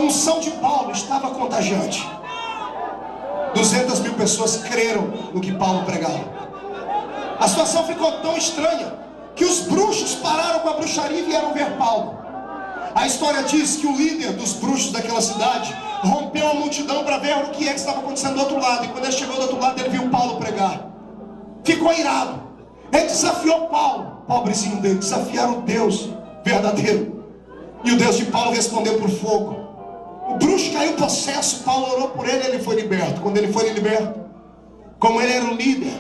unção de Paulo estava contagiante. 200.000 pessoas creram no que Paulo pregava. A situação ficou tão estranha que os bruxos pararam com a bruxaria e vieram ver Paulo. A história diz que o líder dos bruxos daquela cidade rompeu a multidão para ver o que é que estava acontecendo do outro lado. E quando ele chegou do outro lado, ele viu Paulo pregar. Ficou irado. Ele desafiou Paulo, pobrezinho dele, desafiaram o Deus verdadeiro. E o Deus de Paulo respondeu por fogo. O bruxo caiu possesso, Paulo orou por ele e ele foi liberto. Quando ele foi liberto, como ele era o líder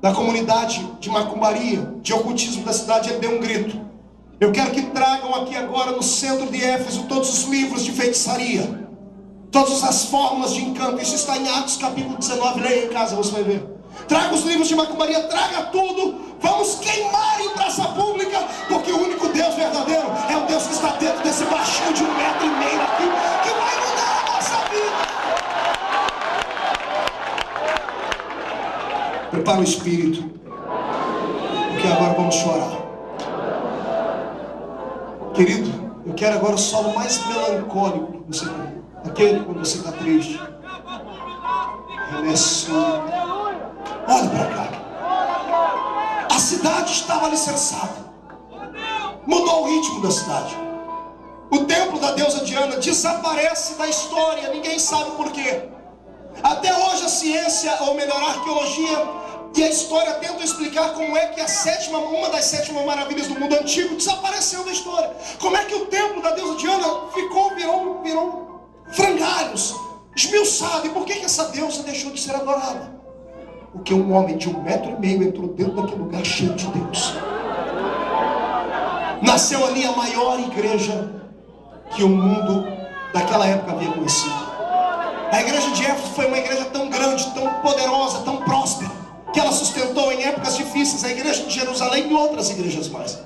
da comunidade de macumbaria, de ocultismo da cidade, ele deu um grito: eu quero que tragam aqui agora no centro de Éfeso todos os livros de feitiçaria, todas as fórmulas de encanto. Isso está em Atos capítulo 19, leia em casa, você vai ver. Traga os livros de macumbaria, traga tudo. Vamos queimar em praça pública, porque o único Deus verdadeiro é o Deus que está dentro desse baixinho de 1,5 metro aqui, que vai mudar a nossa vida. Prepara o espírito, porque agora vamos chorar. Querido, eu quero agora o solo mais melancólico que você tem. Aquele quando você está triste. Olha para cá. A cidade estava alicerçada. Mudou o ritmo da cidade. O templo da deusa Diana desaparece da história. Ninguém sabe por quê. Até hoje a ciência, ou melhor, a arqueologia e a história tentam explicar como é que uma das 7 maravilhas do mundo antigo desapareceu da história. Como é que o templo da deusa Diana virou frangalhos, esmiuçado. E por que essa deusa deixou de ser adorada? Porque um homem de 1,5 metro entrou dentro daquele lugar cheio de Deus. Nasceu ali a maior igreja que o mundo daquela época havia conhecido. A igreja de Éfeso foi uma igreja tão grande, tão poderosa, tão próspera, que ela sustentou em épocas difíceis a igreja de Jerusalém e outras igrejas mais.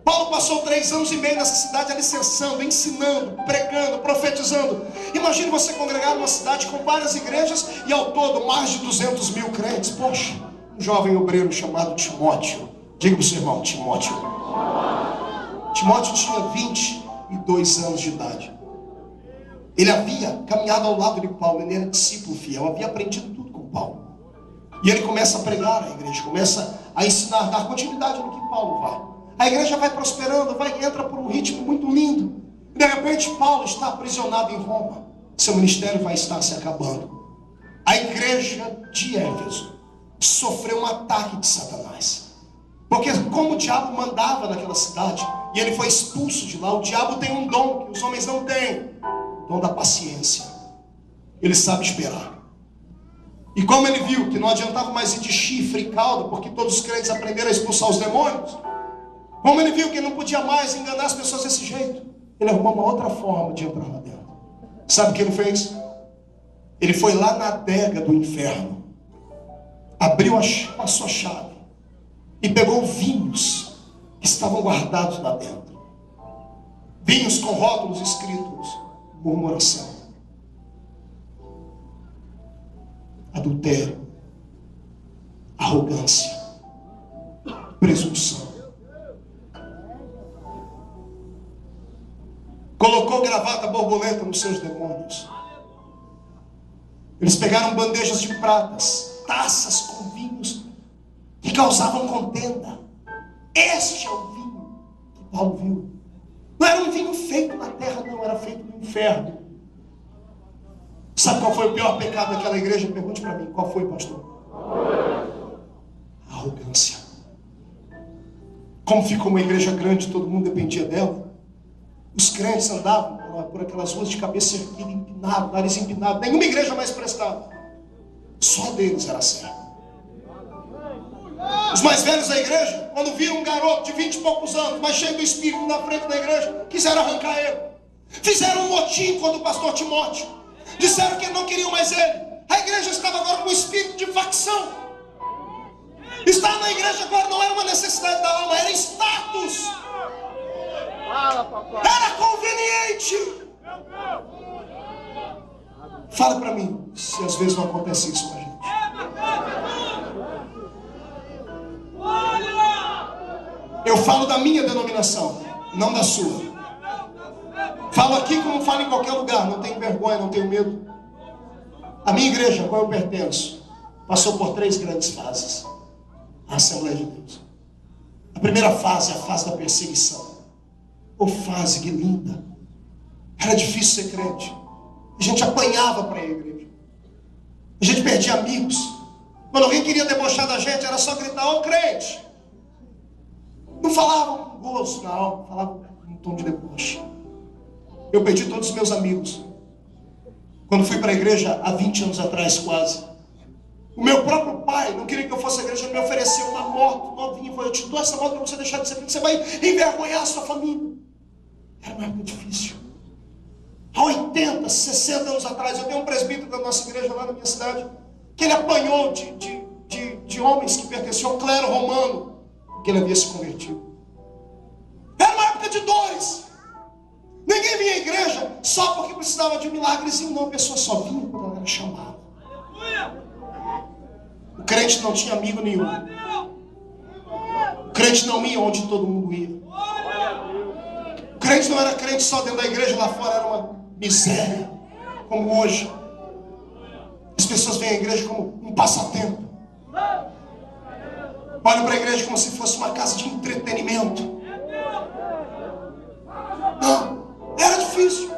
Paulo passou 3 anos e meio nessa cidade alicerçando, ensinando, pregando, profetizando. Imagine você congregar numa cidade com várias igrejas e ao todo mais de 200.000 crentes. Poxa, um jovem obreiro chamado Timóteo. Diga para o seu irmão, Timóteo. Timóteo tinha 22 anos de idade. Ele havia caminhado ao lado de Paulo, ele era discípulo fiel, havia aprendido tudo com Paulo. E ele começa a pregar a igreja, começa a ensinar, dar continuidade no que Paulo vai. A igreja vai prosperando, entra por um ritmo muito lindo. De repente Paulo está aprisionado em Roma. Seu ministério vai estar se acabando. A igreja de Éfeso sofreu um ataque de Satanás. Porque como o diabo mandava naquela cidade, e ele foi expulso de lá, o diabo tem um dom que os homens não têm. O dom da paciência. Ele sabe esperar. E como ele viu que não adiantava mais ir de chifre e cauda, porque todos os crentes aprenderam a expulsar os demônios, como ele viu que ele não podia mais enganar as pessoas desse jeito, ele arrumou uma outra forma de entrar lá dentro. Sabe o que ele fez? Ele foi lá na adega do inferno, abriu a sua chave e pegou vinhos que estavam guardados lá dentro. Vinhos com rótulos escritos: murmuração, adultério, arrogância, presunção. Colocou gravata borboleta nos seus demônios. Eles pegaram bandejas de pratas, taças com vinhos que causavam contenda. Este é o vinho que Paulo viu. Não era um vinho feito na terra, não, era feito no inferno. Sabe qual foi o pior pecado daquela igreja? Pergunte para mim, qual foi, pastor? A arrogância. Como ficou uma igreja grande, todo mundo dependia dela. Os crentes andavam por aquelas ruas de cabeça erguida, empinado, nariz empinado. Nenhuma igreja mais prestava. Só deles era certo. Os mais velhos da igreja, quando viram um garoto de 20 e poucos anos, mas cheio do espírito na frente da igreja, quiseram arrancar ele. Fizeram um motim contra o pastor Timóteo. Disseram que não queriam mais ele. A igreja estava agora com espírito de facção. Estar na igreja agora não era uma necessidade da alma, era status. Era conveniente. Fala para mim se às vezes não acontece isso com a gente. Eu falo da minha denominação, não da sua. Falo aqui como falo em qualquer lugar, não tenho vergonha, não tenho medo. A minha igreja, a qual eu pertenço, passou por 3 grandes fases. A Assembleia de Deus. A primeira fase é a fase da perseguição. Oh, fase que linda. Era difícil ser crente. A gente apanhava para ir à igreja. A gente perdia amigos. Quando alguém queria debochar da gente, era só gritar: ô crente. Não falava com gosto na alma, falava com um tom de deboche. Eu perdi todos os meus amigos quando fui para a igreja há 20 anos atrás, quase. O meu próprio pai não queria que eu fosse à igreja, ele me ofereceu uma moto novinha. Eu te dou essa moto para você deixar de ser crente, você vai envergonhar a sua família. Era uma época difícil. Há 80, 60 anos atrás, eu tenho um presbítero da nossa igreja lá na minha cidade, que ele apanhou de homens que pertenciam ao clero romano, que ele havia se convertido. Era uma época de dores. Ninguém vinha à igreja só porque precisava de um milagrezinho, não. A pessoa só vinha quando ela era chamada. O crente não tinha amigo nenhum. O crente não ia onde todo mundo ia. O crente não era crente só dentro da igreja, lá fora era uma miséria, como hoje. As pessoas veem a igreja como um passatempo. Olham para a igreja como se fosse uma casa de entretenimento. Não, era difícil.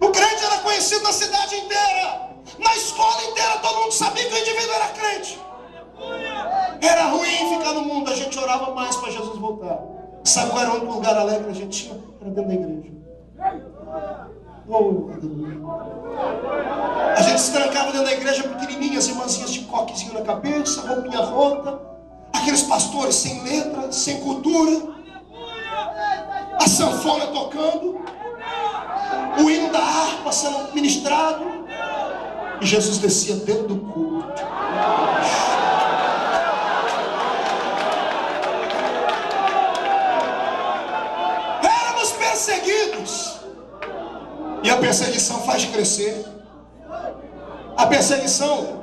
O crente era conhecido na cidade inteira, na escola inteira, todo mundo sabia que o indivíduo era crente. Era ruim ficar no mundo, a gente orava mais para Jesus voltar. Sabe qual era o único lugar alegre que a gente tinha? Era dentro da igreja. Oh, a gente se trancava dentro da igreja pequenininha, as irmãzinhas de coquezinho na cabeça, roupinha rota, aqueles pastores sem letra, sem cultura, a sanfona tocando, o hino da harpa sendo ministrado, e Jesus descia dentro do culto. Éramos perseguidos. E a perseguição faz crescer. A perseguição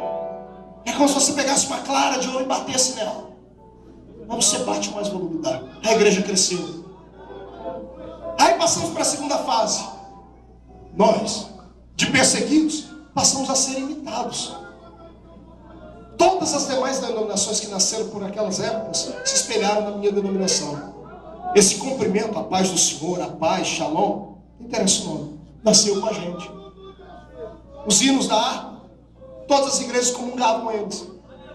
é como se você pegasse uma clara de ouro e batesse nela. Mas você bate mais volume dá. A igreja cresceu. Aí passamos para a segunda fase. Nós, de perseguidos, passamos a ser imitados. Todas as demais denominações que nasceram por aquelas épocas se espelharam na minha denominação. Esse cumprimento, a paz do Senhor, a paz, shalom, não interessa o nome, nasceu com a gente. Os hinos da harpa, todas as igrejas comungavam eles.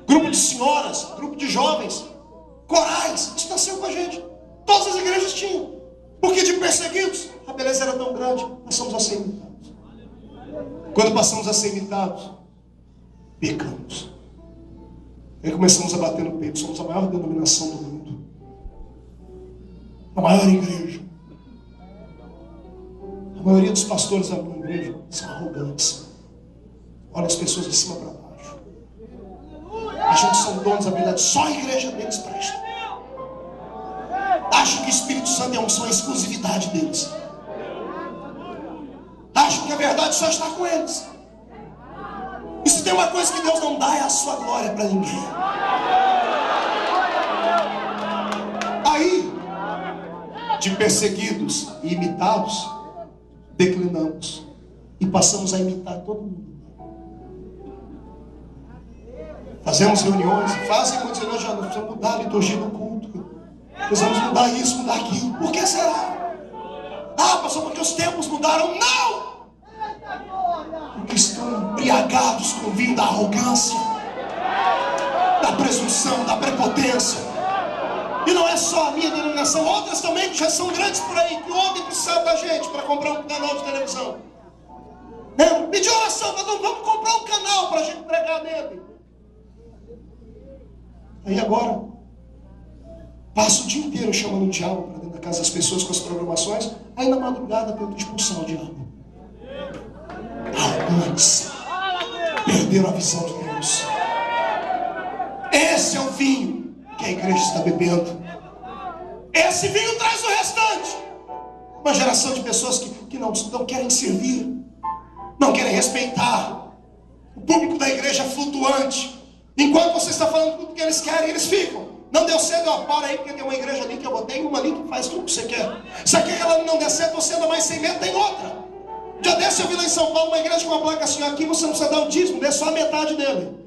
Grupo de senhoras, grupo de jovens, corais, isso nasceu com a gente. Todas as igrejas tinham. Porque de perseguidos, a beleza era tão grande, passamos a ser imitados. Quando passamos a ser imitados, pecamos. Aí começamos a bater no peito. Somos a maior denominação do mundo, a maior igreja. A maioria dos pastores da minha igreja são arrogantes. Olha as pessoas de cima para baixo. Acham que são donos da verdade. Só a igreja deles presta. Acham que o Espírito Santo é uma exclusividade deles. Acham que a verdade só está com eles. E se tem uma coisa que Deus não dá, é a sua glória para ninguém. Aí, de perseguidos e imitados, declinamos e passamos a imitar todo mundo. Fazemos reuniões, fazem muitas reuniões, já nós precisamos mudar a liturgia do culto. Precisamos mudar isso, mudar aquilo. Por que será? Ah, pastor, porque os tempos mudaram. Não! Porque estão embriagados com o vinho da arrogância, da presunção, da prepotência. E não é só a minha denominação, outras também que já são grandes por aí, que ontem precisavam da gente para comprar um canal de televisão. Pediu oração, mas vamos comprar um canal para a gente pregar nele. Aí agora, passo o dia inteiro chamando o diabo para dentro da casa das pessoas com as programações. Aí na madrugada tento expulsar o diabo. Arrogantes, perderam a visão de Deus. Esse é o vinho que a igreja está bebendo. Esse vinho traz o restante. Uma geração de pessoas que não querem servir, não querem respeitar. O público da igreja é flutuante. Enquanto você está falando tudo que eles querem, eles ficam. Não deu certo, ó, para aí, porque tem uma igreja ali que eu botei, uma ali que faz tudo que você quer. Se aquela não der certo, você anda mais sem medo, tem outra. Já desse eu vi lá em São Paulo uma igreja com uma placa assim, aqui você não precisa dar o dízimo, dê só a metade dele.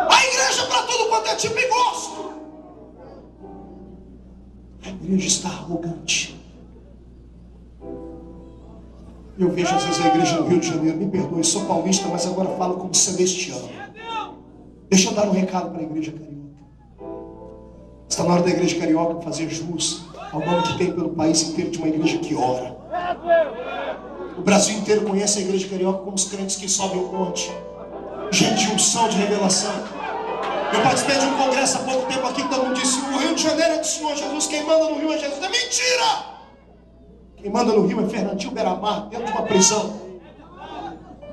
A igreja para tudo quanto é tipo e gosto. A igreja está arrogante. Eu vejo às vezes a igreja no Rio de Janeiro, me perdoe, sou paulista, mas agora falo como celestiano. Deixa eu dar um recado para a igreja carioca. Está na hora da igreja carioca fazer jus ao nome que tem pelo país inteiro de uma igreja que ora. O Brasil inteiro conhece a igreja carioca como os crentes que sobem o monte. Gente de unção, de revelação. Eu participei de um congresso há pouco tempo aqui que todo mundo disse: o Rio de Janeiro é do Senhor Jesus, quem manda no Rio é Jesus. É mentira! Quem manda no Rio é Fernandinho Beiramar, dentro de uma prisão.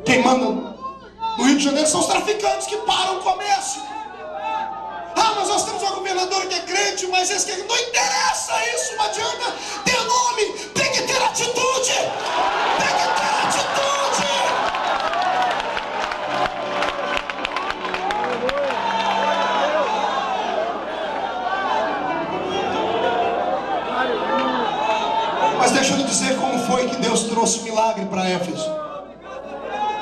Quem manda no Rio de Janeiro são os traficantes que param o comércio. Ah, mas nós temos uma governadora que é crente, mas esse que... Não interessa isso, não adianta ter nome, tem que ter atitude. Tem que ter atitude. Mas deixa eu dizer como foi que Deus trouxe milagre para Éfeso.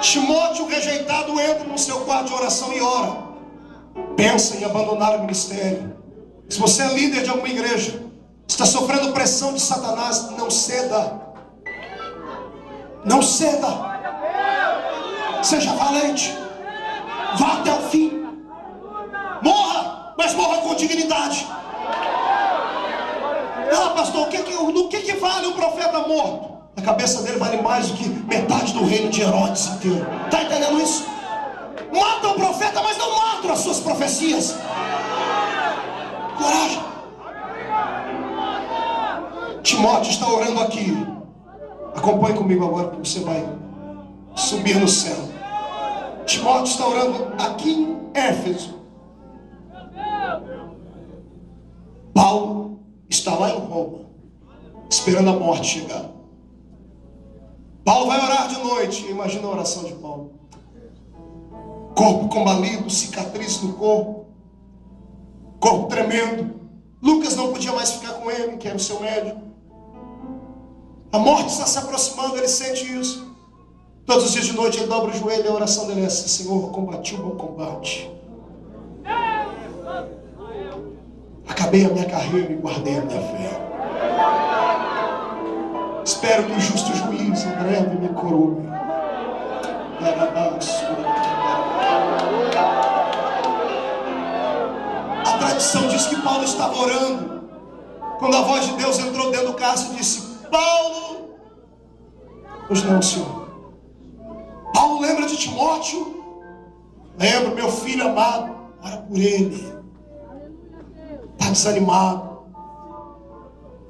Timóteo, rejeitado, entra no seu quarto de oração e ora. Pensa em abandonar o ministério. Se você é líder de alguma igreja, está sofrendo pressão de Satanás, não ceda. Não ceda. Seja valente. Vá até o fim. Morra, mas morra com dignidade. Ah, pastor, do que vale um profeta morto? A cabeça dele vale mais do que metade do reino de Herodes inteiro. Está entendendo isso? Matam o profeta, mas não matam as suas profecias. Coragem. Timóteo está orando aqui. Acompanhe comigo agora, que você vai subir no céu. Timóteo está orando aqui em Éfeso. Paulo está lá em Roma, esperando a morte chegar. Paulo vai orar de noite. Imagina a oração de Paulo. Corpo combalido, cicatriz no corpo, corpo tremendo. Lucas não podia mais ficar com ele, que era o seu médico. A morte está se aproximando, ele sente isso. Todos os dias de noite ele dobra o joelho e a oração dele é essa: Senhor, combati o bom combate, acabei a minha carreira e guardei a minha fé. Espero que o justo juiz em breve me coroe. A tradição diz que Paulo estava orando quando a voz de Deus entrou dentro do cálice e disse: Paulo. Pois não, Senhor. Paulo lembra de Timóteo? Lembra, meu filho amado. Ora por ele. Está desanimado.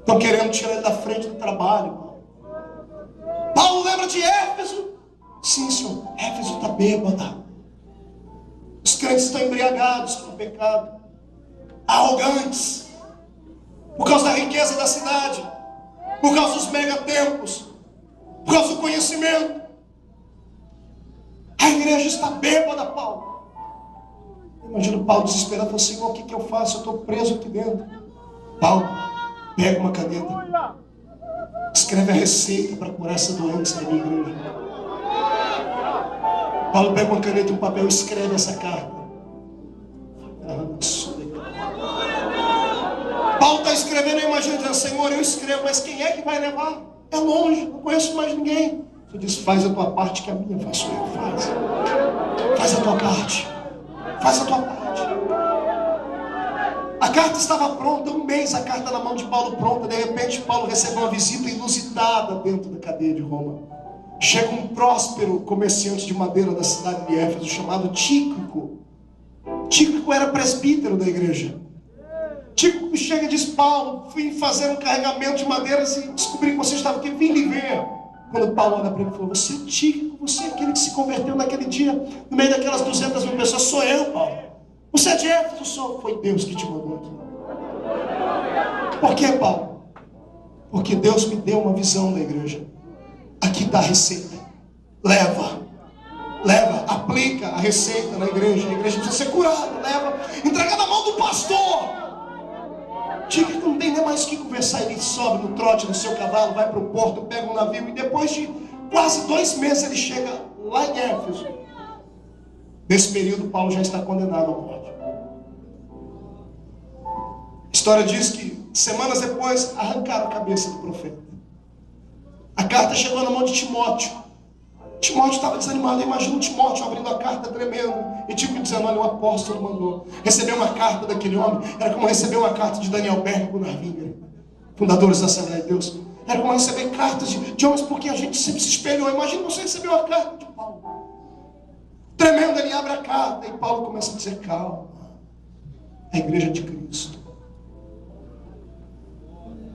Estão querendo tirar ele da frente do trabalho. Paulo lembra de Éfeso? Sim, Senhor. Éfeso está bêbada. Os crentes estão embriagados com o pecado, arrogantes, por causa da riqueza da cidade, por causa dos megatemplos, por causa do conhecimento. A igreja está bêbada, Paulo. Imagina Paulo desesperado, falou: Senhor, o que eu faço? Eu estou preso aqui dentro. Paulo, pega uma caneta, escreve a receita para curar essa doença na minha igreja. Paulo pega uma caneta e um papel e escreve essa carta. Paulo está escrevendo, eu imagino, dizendo: Senhor, eu escrevo, mas quem é que vai levar? É longe, não conheço mais ninguém. Você diz: faz a tua parte, que a minha faço eu. Faz a tua parte. Faz a tua parte. A carta estava pronta, um mês a carta na mão de Paulo pronta. De repente Paulo recebe uma visita inusitada dentro da cadeia de Roma. Chega um próspero comerciante de madeira da cidade de Éfeso, chamado Tíquico. Tíquico era presbítero da igreja. Tíquico chega e diz: Paulo, fui fazer um carregamento de madeiras e descobri que você estava aqui, vim lhe ver. Quando Paulo olha para ele e falou: você é Tíquico, você é aquele que se converteu naquele dia, no meio daquelas 200 mil pessoas. Sou eu, Paulo. Você é de Éfeso? Sou. Foi Deus que te mandou aqui. Por que, Paulo? Porque Deus me deu uma visão da igreja. Aqui está a receita. Leva. leva, aplica a receita na igreja. A igreja precisa ser curada, leva, entrega na mão do pastor. Diga que não tem nem mais o que conversar. Ele sobe no trote do seu cavalo, vai para o porto, pega um navio, e depois de quase 2 meses ele chega lá em Éfeso. Nesse período Paulo já está condenado à morte. A história diz que semanas depois arrancaram a cabeça do profeta. A carta chegou na mão de Timóteo. Timóteo estava desanimado. Imagina o Timóteo abrindo a carta tremendo e tipo dizendo: olha, o apóstolo mandou. Receber uma carta daquele homem era como receber uma carta de Daniel Berg com Narvinga, fundadores da Assembleia de Deus. Era como receber cartas de homens porque a gente sempre se espelhou. Imagina você receber uma carta de Paulo. Tremendo, ele abre a carta e Paulo começa a dizer: calma, a igreja de Cristo.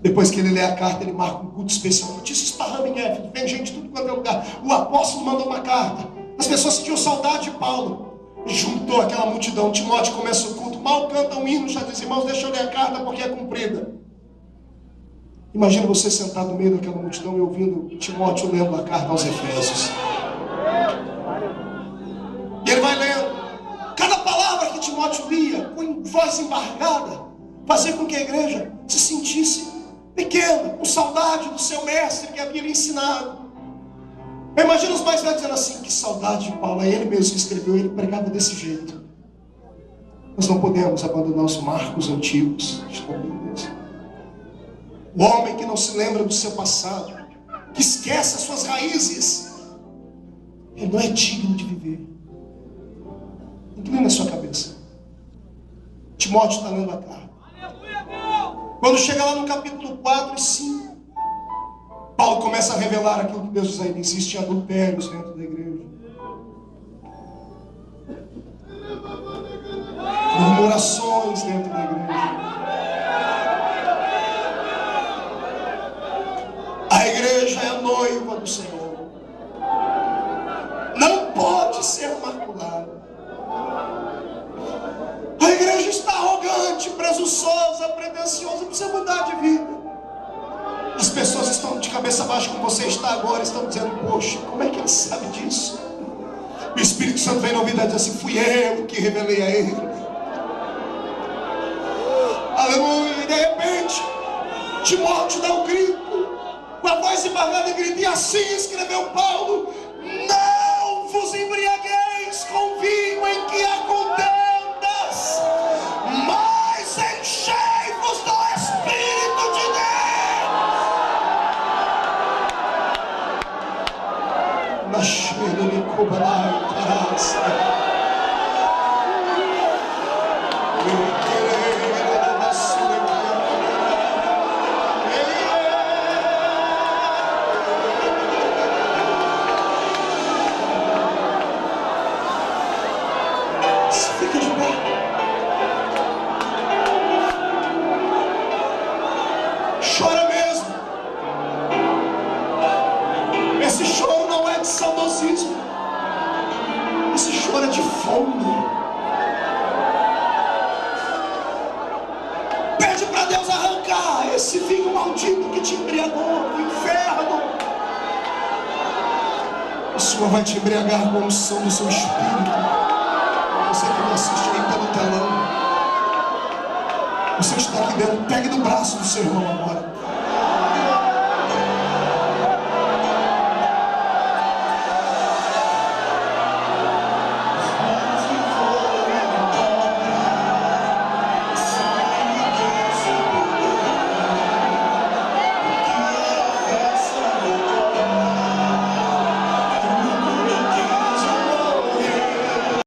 Depois que ele lê a carta, ele marca um culto especial. Notícia esparrama em Éfeso, vem gente de tudo quanto é lugar. O apóstolo mandou uma carta. As pessoas sentiam saudade de Paulo. E juntou aquela multidão. Timóteo começa o culto. Mal canta um hino, já diz: irmãos, deixa eu ler a carta porque é cumprida. Imagina você sentado no meio daquela multidão e ouvindo Timóteo lendo a carta aos Efésios. E ele vai lendo. Cada palavra que Timóteo lia, com voz embargada, fazia com que a igreja se sentisse pequena, com saudade do seu mestre que havia lhe ensinado. Eu imagino os mais velhos dizendo assim: que saudade de Paulo. É ele mesmo que escreveu, ele pregava desse jeito. Nós não podemos abandonar os marcos antigos. O homem que não se lembra do seu passado, que esquece as suas raízes, ele não é digno de viver. Inclina a sua cabeça. Timóteo está lendo a carta. Quando chega lá no capítulo 4 e 5, Paulo começa a revelar aquilo que Deus diz a ele: existem adultérios dentro da igreja, murmurações dentro da igreja. A igreja é a noiva do Senhor, não pode ser maculada. A igreja está arrogante, presunçosa, pretensiosa, precisa mudar de vida. As pessoas estão de cabeça baixa como você está agora, estão dizendo: poxa, como é que ele sabe disso? O Espírito Santo vem na ouvidade e diz assim: fui eu que revelei a ele. Aleluia. E de repente Timóteo dá um grito, com a voz embargada, e grita: e assim escreveu Paulo: não vos embriagueis com vinho em que há contendas, mas enchei-vos do Espírito de Deus. Nascendo de Kubalai Tarasa. Chora mesmo. Esse choro não é de saudosismo. Esse choro é de fome. Pede para Deus arrancar esse vinho maldito que te embriagou do inferno. O Senhor vai te embriagar com a unção do seu Espírito. Você que me assiste aí pelo telão, você está aqui dentro, pegue no braço do seu irmão agora.